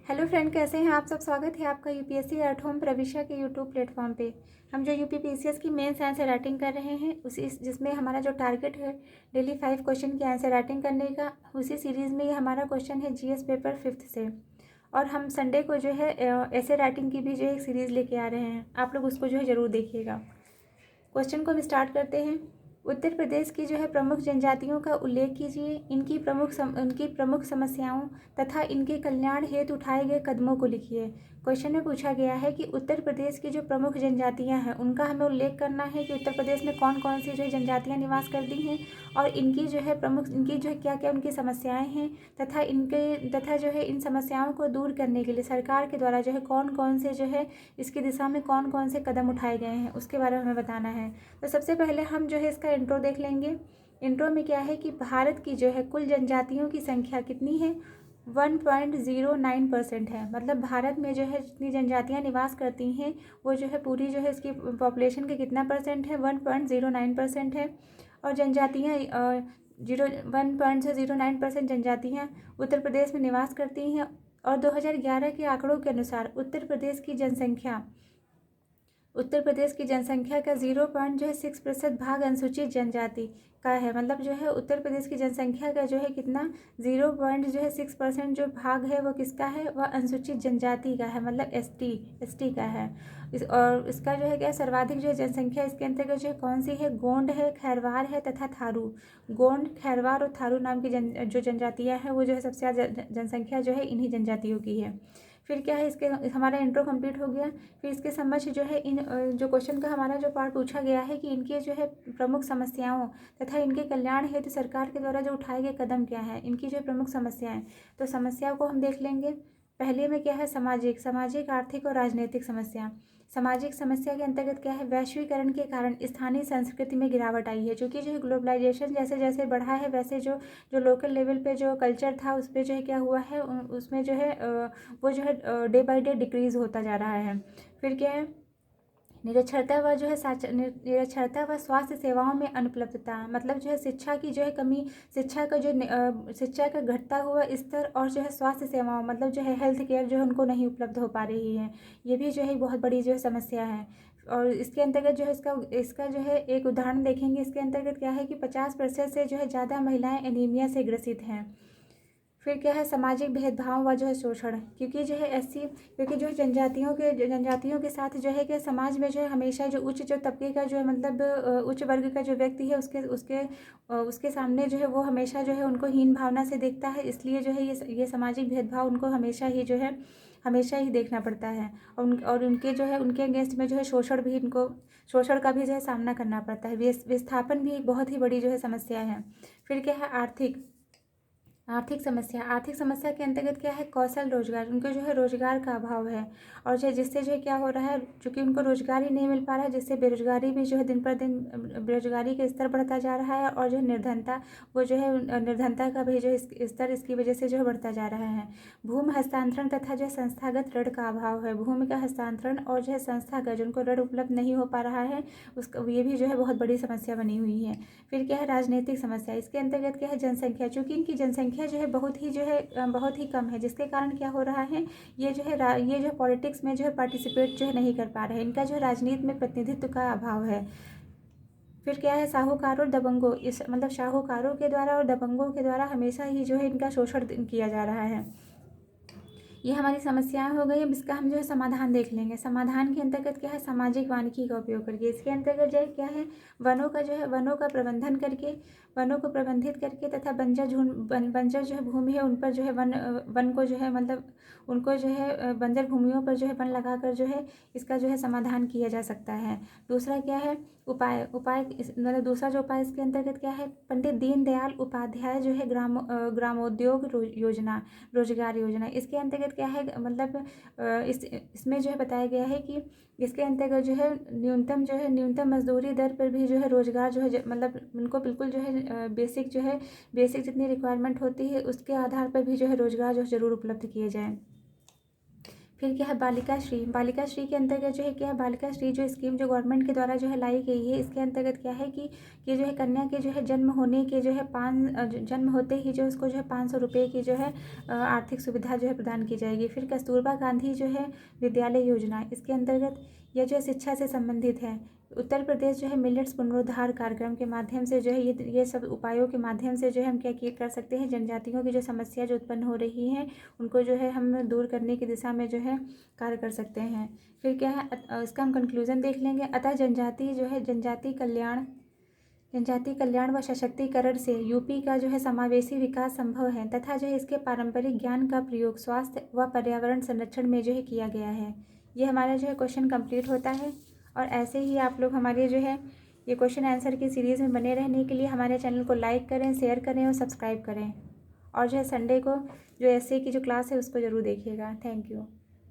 Hello friend, कैसे हैं आप सब। स्वागत है आपका यूपीएससी एट होम प्रविशा के यूट्यूब प्लेटफॉर्म पे। हम जो यूपीपीसीएस की मेंस आंसर राइटिंग कर रहे हैं उसी जिसमें हमारा जो टारगेट है डेली 5 क्वेश्चन की आंसर राइटिंग करने का, उसी सीरीज़ में ये हमारा क्वेश्चन है जीएस पेपर 5th से। और हम संडे को जो है ऐसे राइटिंग की भी जो है एक सीरीज़ लेके आ रहे हैं, आप लोग उसको जो है ज़रूर देखिएगा। क्वेश्चन को हम स्टार्ट करते हैं। उत्तर प्रदेश की जो है प्रमुख जनजातियों का उल्लेख कीजिए। उनकी प्रमुख समस्याओं तथा इनके कल्याण हेतु उठाए गए कदमों को लिखिए। क्वेश्चन में पूछा गया है कि उत्तर प्रदेश की जो प्रमुख जनजातियां हैं उनका हमें उल्लेख करना है कि उत्तर प्रदेश में कौन कौन सी जो है जनजातियां निवास करती हैं और इनकी जो है क्या क्या उनकी समस्याएं हैं तथा जो है इन समस्याओं को दूर करने के लिए सरकार के द्वारा जो है कौन कौन से जो है इसकी दिशा में कौन कौन से कदम उठाए गए हैं उसके बारे में हमें बताना है। तो सबसे पहले हम जो है इसका इंट्रो देख लेंगे। इंट्रो में क्या है कि भारत की जो है कुल जनजातियों की संख्या कितनी है, 1.09% है। मतलब भारत में जो है जितनी जनजातियां निवास करती हैं वो जो है पूरी जो है इसकी पॉपुलेशन के कितना परसेंट है, 1.09% है। और जनजातियां 1.09% जनजातियां उत्तर प्रदेश में निवास करती हैं। और 2011 के आंकड़ों के अनुसार उत्तर प्रदेश की जनसंख्या का 0.6% भाग अनुसूचित जनजाति का है। मतलब जो है उत्तर प्रदेश की जनसंख्या का जो है कितना 0.6% जो भाग है वो किसका है, वह अनुसूचित जनजाति का है, मतलब एसटी का है। और इसका जो है क्या सर्वाधिक जो है जनसंख्या इसके अंतर्गत जो है कौन सी है, गोंड है, खैरवार है तथा थारू। गोंड, खैरवार और थारू नाम की जो जनजातियाँ हैं वो जो है सबसे ज़्यादा जनसंख्या जो है इन्हीं जनजातियों की है। फिर क्या है, इसके हमारा इंट्रो कंप्लीट हो गया। फिर इसके समझ जो है इन जो क्वेश्चन का हमारा जो पार्ट पूछा गया है कि इनके जो है प्रमुख समस्याओं तथा इनके कल्याण हेतु सरकार के द्वारा जो उठाए गए कदम क्या है, इनकी जो प्रमुख समस्याएं। तो समस्याओं को हम देख लेंगे। पहले में क्या है, सामाजिक आर्थिक और राजनीतिक समस्या। सामाजिक समस्या के अंतर्गत क्या है, वैश्वीकरण के कारण स्थानीय संस्कृति में गिरावट आई है। क्योंकि जो है ग्लोबलाइजेशन जैसे जैसे बढ़ा है वैसे जो जो लोकल लेवल पे जो कल्चर था उस पर जो है क्या हुआ है, उसमें जो है वो जो है डे बाय डे डिक्रीज़ होता जा रहा है। फिर क्या है, निरक्षरता व स्वास्थ्य सेवाओं में अनुपलब्धता। मतलब जो है शिक्षा की जो है कमी, शिक्षा का घटता हुआ स्तर और जो है स्वास्थ्य सेवाओं मतलब जो है हेल्थ केयर जो है उनको नहीं उपलब्ध हो पा रही है। ये भी जो है बहुत बड़ी जो है समस्या है। और इसके अंतर्गत जो है इसका जो है एक उदाहरण देखेंगे। इसके अंतर्गत क्या है कि 50% से जो है ज़्यादा महिलाएं एनीमिया से ग्रसित हैं। फिर क्या है, सामाजिक भेदभाव व जो है शोषण। क्योंकि जो है क्योंकि जो है जनजातियों के साथ जो है कि समाज में जो है हमेशा जो उच्च जो तबके का जो है मतलब उच्च वर्ग का जो व्यक्ति है उसके सामने जो है वो हमेशा जो है उनको हीन भावना से देखता है। इसलिए जो है ये सामाजिक भेदभाव उनको हमेशा ही देखना पड़ता है। और उनके जो है उनके अगेंस्ट में जो है शोषण का भी जो है सामना करना पड़ता है। विस्थापन भी एक बहुत ही बड़ी जो है समस्या है। फिर क्या है, आर्थिक समस्या के अंतर्गत क्या है, कौशल रोजगार। उनको जो है रोजगार का अभाव है। और जो है जिससे जो है क्या हो रहा है, चूँकि उनको रोजगार ही नहीं मिल पा रहा है जिससे बेरोजगारी भी जो है दिन पर दिन बेरोजगारी का स्तर बढ़ता जा रहा है। और जो है निर्धनता का भी जो है स्तर इसकी वजह से जो है बढ़ता जा रहा है। भूमि हस्तांतरण तथा जो है संस्थागत ऋण का अभाव है। भूमि का हस्तांतरण और जो है संस्थागत जिनको ऋण उपलब्ध नहीं हो पा रहा है उसका ये भी जो है बहुत बड़ी समस्या बनी हुई है। फिर क्या है, राजनीतिक समस्या। इसके अंतर्गत क्या है, जनसंख्या। चूँकि इनकी जनसंख्या जो है बहुत ही कम है जिसके कारण क्या हो रहा है, ये जो पॉलिटिक्स में जो है पार्टिसिपेट जो है नहीं कर पा रहे हैं। इनका जो है राजनीति में प्रतिनिधित्व का अभाव है। फिर क्या है, साहूकारों और दबंगों। मतलब शाहूकारों के द्वारा और दबंगों के द्वारा हमेशा ही जो है इनका शोषण किया जा रहा है। ये हमारी समस्याएं हो गई। अब इसका हम जो है समाधान देख लेंगे। समाधान के अंतर्गत क्या है, सामाजिक वानिकी का उपयोग करके। इसके अंतर्गत जो है क्या है, वनों का प्रबंधन करके, वनों को प्रबंधित करके तथा बंजर जो है भूमि है उन पर जो है वन को जो है मतलब उनको जो है बंजर भूमियों पर जो है वन लगाकर जो है इसका जो है समाधान किया जा सकता है। दूसरा क्या है, मतलब दूसरा जो उपाय इसके अंतर्गत क्या है, पंडित दीनदयाल उपाध्याय जो है ग्रामोद्योग योजना, रोजगार योजना। इसके अंतर्गत क्या है, मतलब इसमें जो है बताया गया है कि इसके अंतर्गत जो है न्यूनतम मजदूरी दर पर भी जो है रोजगार जो है मतलब उनको बिल्कुल जो है बेसिक जितनी रिक्वायरमेंट होती है उसके आधार पर भी जो है रोजगार जो है ज़रूर उपलब्ध किए जाएँ। फिर क्या है बालिका श्री। बालिका श्री के अंतर्गत जो है क्या है, बालिका श्री जो स्कीम जो गवर्नमेंट के द्वारा जो है लाई गई है, इसके अंतर्गत क्या है कि ये जो है कन्या के जो है जन्म होने के जो है जन्म होते ही जो उसको जो है 500 रुपये की जो है आर्थिक सुविधा जो है प्रदान की जाएगी। फिर कस्तूरबा गांधी जो है विद्यालय योजना, इसके अंतर्गत यह जो है शिक्षा से संबंधित है। उत्तर प्रदेश जो है मिलेट्स पुनरुद्धार कार्यक्रम के माध्यम से जो है ये सब उपायों के माध्यम से जो है हम क्या कर सकते हैं, जनजातियों की जो समस्या जो उत्पन्न हो रही है उनको जो है हम दूर करने की दिशा में जो है कार्य कर सकते हैं। फिर क्या है, इसका हम कंक्लूजन देख लेंगे। अतः जनजाति कल्याण व सशक्तिकरण से यूपी का जो है समावेशी विकास संभव है तथा जो है इसके पारंपरिक ज्ञान का प्रयोग स्वास्थ्य व पर्यावरण संरक्षण में जो है किया गया है। ये हमारा जो है क्वेश्चन कंप्लीट होता है। और ऐसे ही आप लोग हमारे जो है ये क्वेश्चन आंसर की सीरीज़ में बने रहने के लिए हमारे चैनल को लाइक करें, शेयर करें और सब्सक्राइब करें। और जो है संडे को जो एसए की जो क्लास है उसको ज़रूर देखिएगा। Thank you.